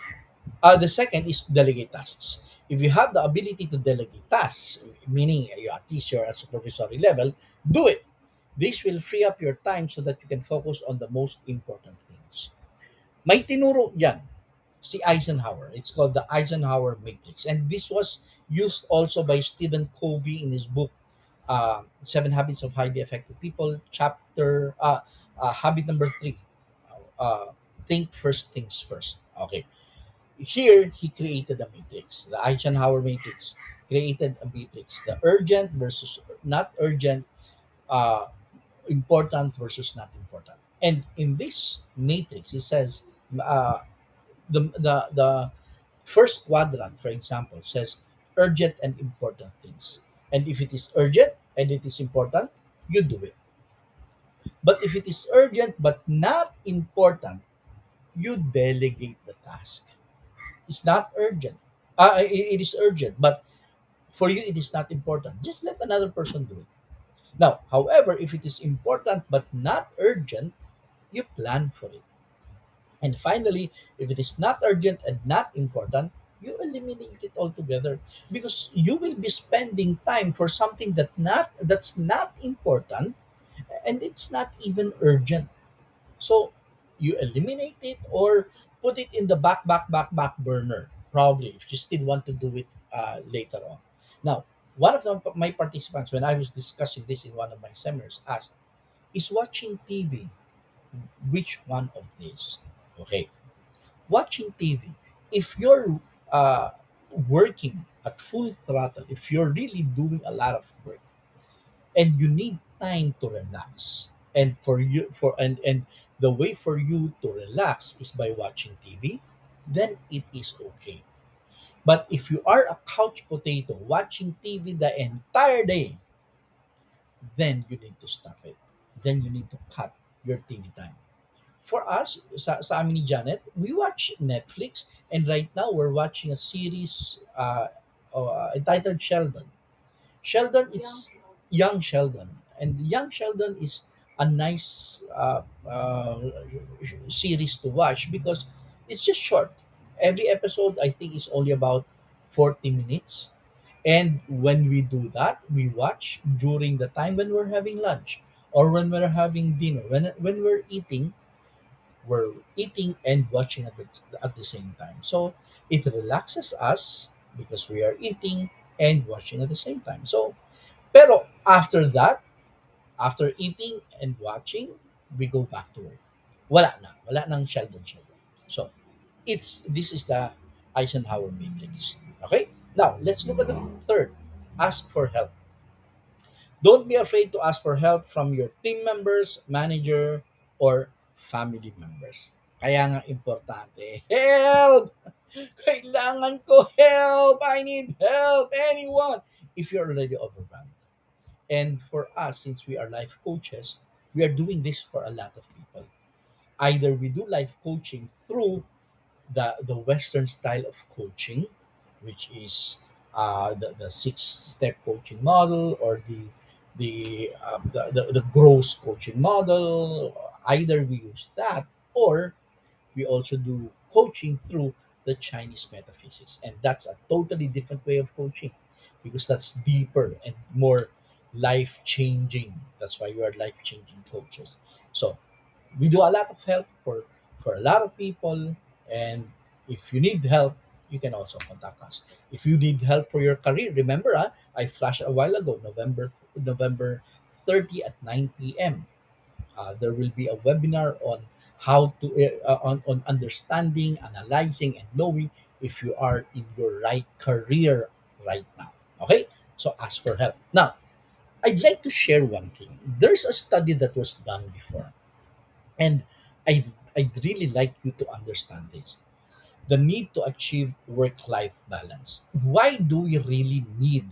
the second is delegate tasks. If you have the ability to delegate tasks, meaning you at least you're at supervisory level, do it. This will free up your time so that you can focus on the most important things. May tinuro yan si Eisenhower. It's called the Eisenhower Matrix. And this was used also by Stephen Covey in his book, Seven Habits of Highly Effective People, habit number 3. Uh, think first things first. Okay. Here, he created a matrix. The Eisenhower matrix created a matrix. The urgent versus not urgent, uh, important versus not important. And in this matrix, it says uh, the first quadrant, for example, says urgent and important things. And if it is urgent and it is important, you do it. But if it is urgent but not important, you delegate the task. It's not urgent. It is urgent, but for you it is not important. Just let another person do it. Now, however, if it is important but not urgent, you plan for it. And finally, if it is not urgent and not important, you eliminate it altogether because you will be spending time for something that's not important and it's not even urgent. So you eliminate it or put it in the back burner, probably if you still want to do it later on. Now, one of my participants, when I was discussing this in one of my seminars, asked, "Is watching TV which one of these?" Okay, watching TV. If you're uh, working at full throttle, if you're really doing a lot of work, and you need time to relax and for you for and the way for you to relax is by watching TV, then it is okay. But if you are a couch potato watching TV the entire day, then you need to stop it. Then you need to cut your TV time. For us, sa amin ni Janet, we watch Netflix, and right now we're watching a series entitled Sheldon. Sheldon is Young Sheldon, and Young Sheldon is a nice series to watch because it's just short. Every episode, I think, is only about 40 minutes. And when we do that, we watch during the time when we're having lunch or when we're having dinner. When we're eating and watching at the same time. So it relaxes us because we are eating and watching at the same time. So, pero after that, after eating and watching, we go back to work. Wala nang Sheldon Sheldon. So this is the Eisenhower matrix. Okay? Now, let's look at the third. Ask for help. Don't be afraid to ask for help from your team members, manager, or family members. Kaya nga importante, help! Kailangan ko help! I need help! Anyone! If you're already overwhelmed. And for us, since we are life coaches, we are doing this for a lot of people. Either we do life coaching through the Western style of coaching, which is the 6 step coaching model, or the gross coaching model. Either we use that, or we also do coaching through the Chinese metaphysics, and that's a totally different way of coaching because that's deeper and more life changing. That's why we are life changing coaches. So we do a lot of help for a lot of people, and if you need help, you can also contact us. If you need help for your career, remember, I flashed a while ago, November 30 at 9 p.m. There will be a webinar on how to on understanding, analyzing, and knowing if you are in your right career right now. Okay, so ask for help. Now, I'd like to share one thing. There's a study that was done before, and I'd really like you to understand this. The need to achieve work life balance. Why do we really need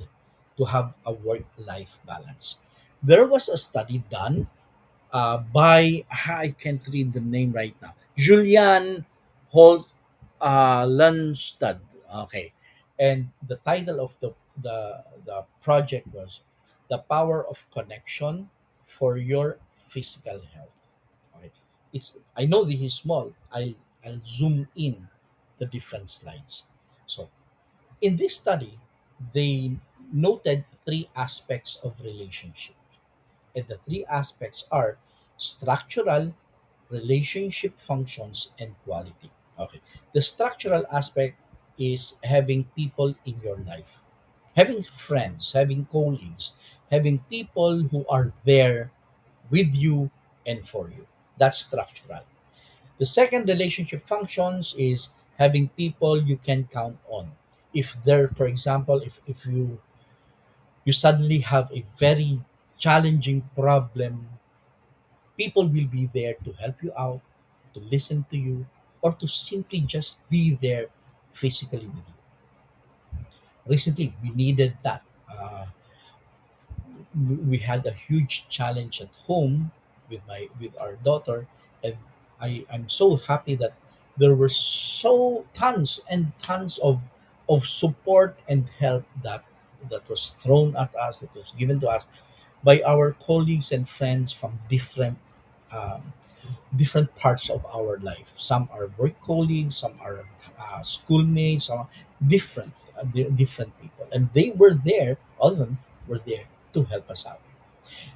to have a work life balance? There was a study done by, I can't read the name right now, Julian Holt Lundstad. Okay. And the title of the project was The Power of Connection for Your Physical Health. Okay. I know this is small. I'll zoom in the different slides. So in this study, they noted 3 aspects of relationship. And the 3 aspects are structural, relationship functions, and quality. Okay. The structural aspect is having people in your life, having friends, having colleagues, having people who are there with you and for you. That's structural. The second relationship functions is having people you can count on. If there, for example, if you suddenly have a very challenging problem, people will be there to help you out, to listen to you, or to simply just be there physically with you. Recently, we needed that. We had a huge challenge at home with our daughter, and I'm so happy that there were so tons and tons of support and help that was thrown at us, that was given to us by our colleagues and friends from um, different parts of our life. Some are work colleagues, some are schoolmates, some are different people, and they were there. All of them were there to help us out.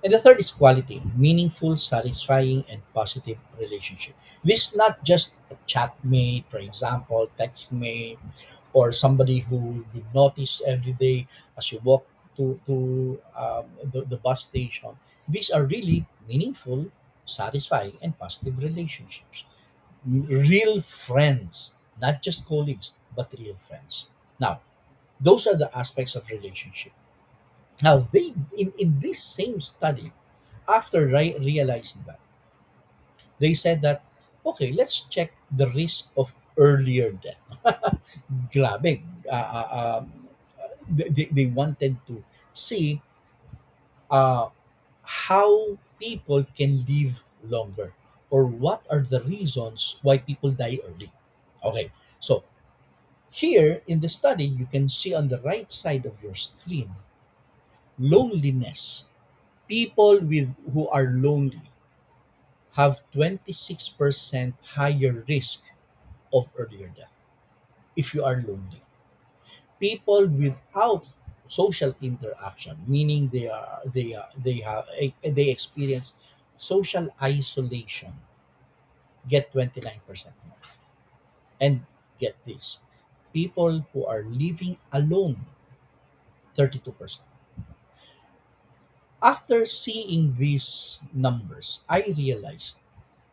And the third is quality, meaningful, satisfying, and positive relationship. This is not just a chat mate, for example, text mate, or somebody who you notice every day as you walk to the bus station. These are really meaningful, satisfying, and positive relationships. Real friends, not just colleagues, but real friends. Now, those are the aspects of relationship. Now, they in this same study, after realizing that, they said that, okay, let's check the risk of earlier death. Grabe. They wanted to see how people can live longer, or what are the reasons why people die early. Okay, so here in the study, you can see on the right side of your screen loneliness. People who are lonely have 26% higher risk of earlier death if you are lonely. People without social interaction, meaning they experience social isolation, get 29% more. And get this, people who are living alone, 32%. After seeing these numbers, I realized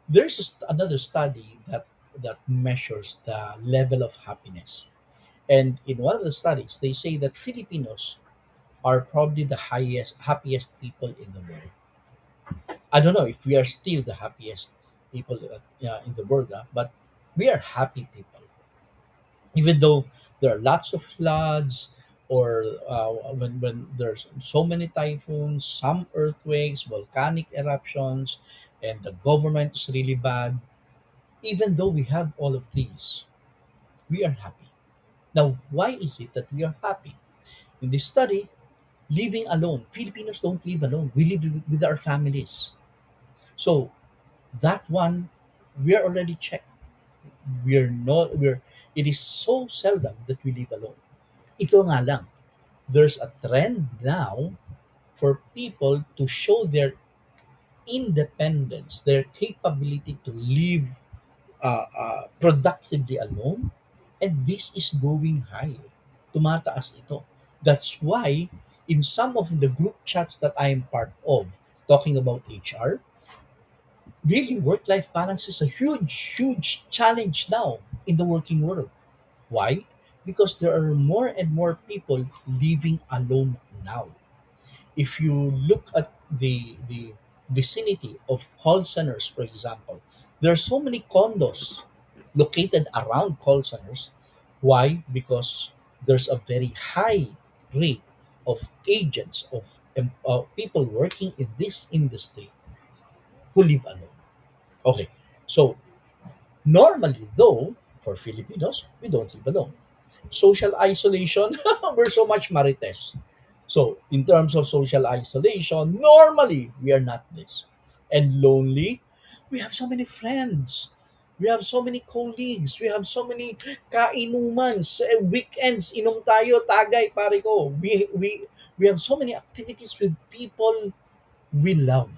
there's another study that measures the level of happiness. And in one of the studies, they say that Filipinos are probably the happiest people in the world. I don't know if we are still the happiest people in the world, but we are happy people. Even though there are lots of floods, or when there's so many typhoons, some earthquakes, volcanic eruptions, and the government is really bad, even though we have all of these, we are happy. Now, why is it that we are happy? In this study, living alone, Filipinos don't live alone. We live with our families. So that one, we are already checked. We're not. We're. It is so seldom that we live alone. Ito nga lang, there's a trend now for people to show their independence, their capability to live productively alone, and this is going high. Tumataas ito. That's why in some of the group chats that I am part of, talking about HR, really work-life balance is a huge, huge challenge now in the working world. Why? Because there are more and more people living alone now. If you look at the vicinity of call centers, for example, there are so many condos located around call centers. Why? Because there's a very high rate of agents of people working in this industry who live alone. Okay, so normally though, for Filipinos, we don't live alone. Social isolation, we're so much marites. So, in terms of social isolation, normally we are not this. And lonely, we have so many friends. We have so many colleagues. We have so many kainumans. Weekends, inom tayo, tagay, pare ko. We have so many activities with people we love,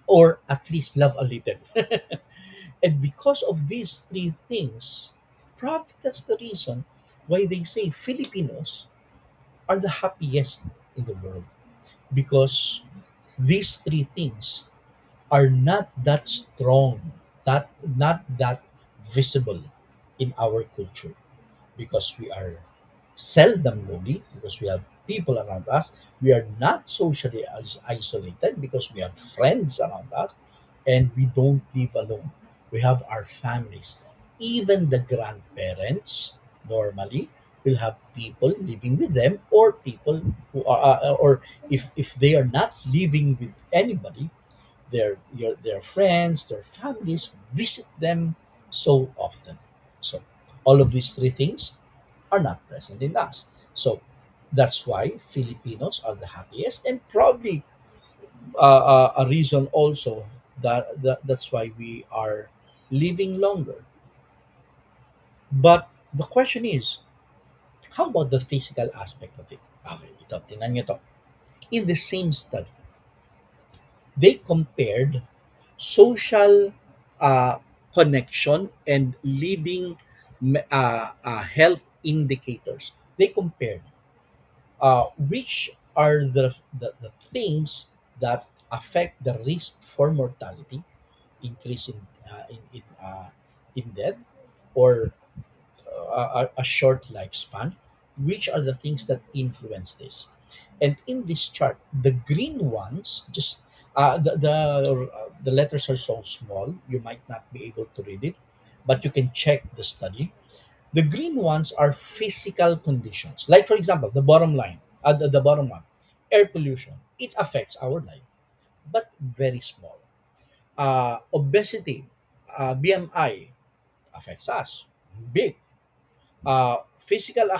or at least love a little. And because of these three things, probably that's the reason why they say Filipinos are the happiest in the world, because these three things are not that strong, that not that visible in our culture, because we are seldom lonely, because we have people around us. We are not socially isolated because we have friends around us, and we don't live alone. We have our families. Even the grandparents normally will have people living with them, or people who are, or if they are not living with anybody, their friends, their families visit them so often. So all of these three things are not present in us. So that's why Filipinos are the happiest, and probably a reason also that's why we are living longer. But the question is, how about the physical aspect of it? Okay, ito, tingnan nyo to. In the same study, they compared social uh, connection and leading health indicators. They compared which are the things that affect the risk for mortality, increase in death, or a short lifespan. Which are the things that influence this? And in this chart, the green ones, just the letters are so small, you might not be able to read it, but you can check the study. The green ones are physical conditions. Like, for example, the bottom line, the bottom one, air pollution. It affects our life, but very small. Obesity, BMI affects us. Big. Physical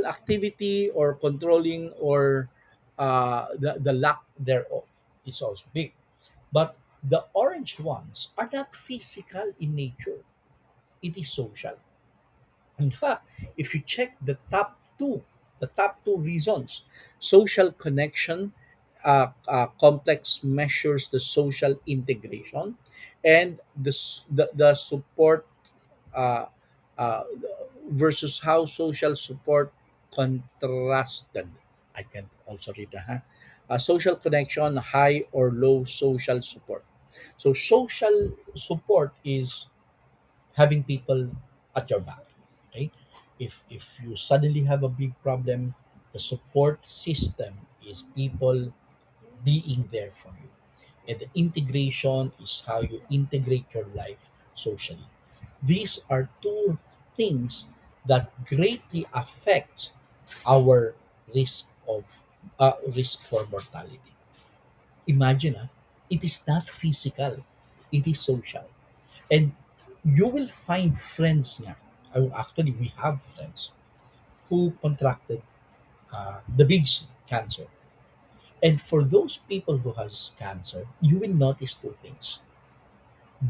activity or controlling or the lack thereof is also big. But the orange ones are not physical in nature. It is social. In fact, if you check the top two reasons, social connection, complex measures the social integration, and the support uh, uh, versus how social support contrasted. I can also read that. Huh? Social connection, high or low social support. So social support is having people at your back. Okay, if you suddenly have a big problem, the support system is people being there for you, and the integration is how you integrate your life socially. These are two things that greatly affect our risk for mortality. Imagine, it is not physical, it is social. And you will find friends niya. Actually, we have friends who contracted the big cancer. And for those people who has cancer, you will notice two things.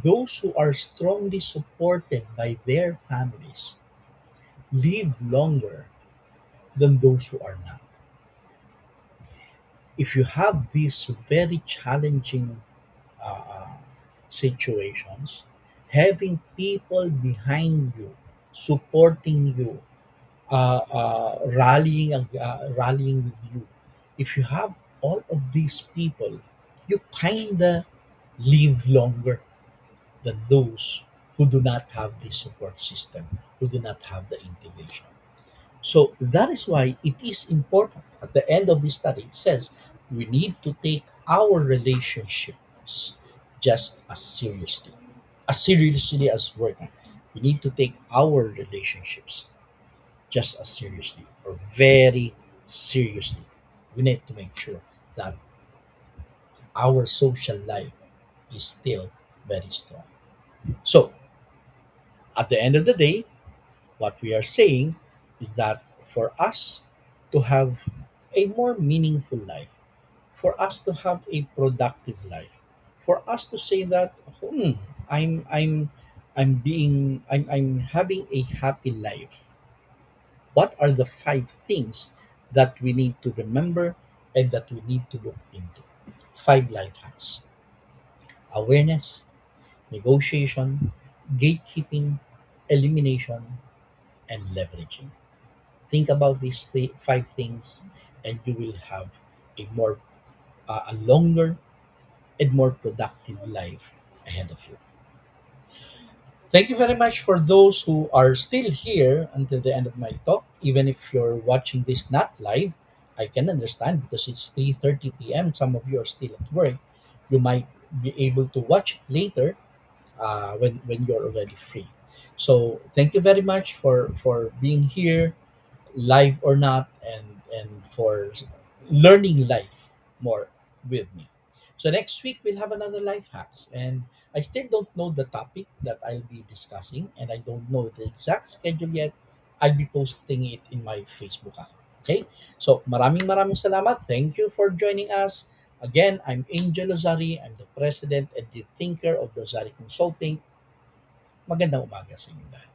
Those who are strongly supported by their families live longer than those who are not. If you have these very challenging uh, situations, having people behind you, supporting you, rallying with you, if you have all of these people, you kinda live longer than those who do not have this support system, who do not have the integration. So that is why it is important. At the end of this study, it says we need to take our relationships just as seriously as working. We need to take our relationships just as seriously or very seriously. We need to make sure that our social life is still very strong. So, at the end of the day, what we are saying is that for us to have a more meaningful life, for us to have a productive life, for us to say that, I'm I'm I'm having a happy life. What are the five things that we need to remember and that we need to look into? Five life hacks: awareness, negotiation, gatekeeping, elimination, and leveraging. Think about these five things, and you will have a longer and more productive life ahead of you. Thank you very much for those who are still here until the end of my talk. Even if you're watching this not live, I can understand because it's 3:30 p.m. Some of you are still at work. You might be able to watch it later when you're already free. So thank you very much for being here, live or not, and for learning life more with me. So next week we'll have another life hacks, and I still don't know the topic that I'll be discussing, and I don't know the exact schedule yet. I'll be posting it in my Facebook account. Okay? So maraming salamat. Thank you for joining us. Again, I'm Angel Lozari. I'm the president and the thinker of Lozari Consulting. Magandang umaga sa inyo lahat.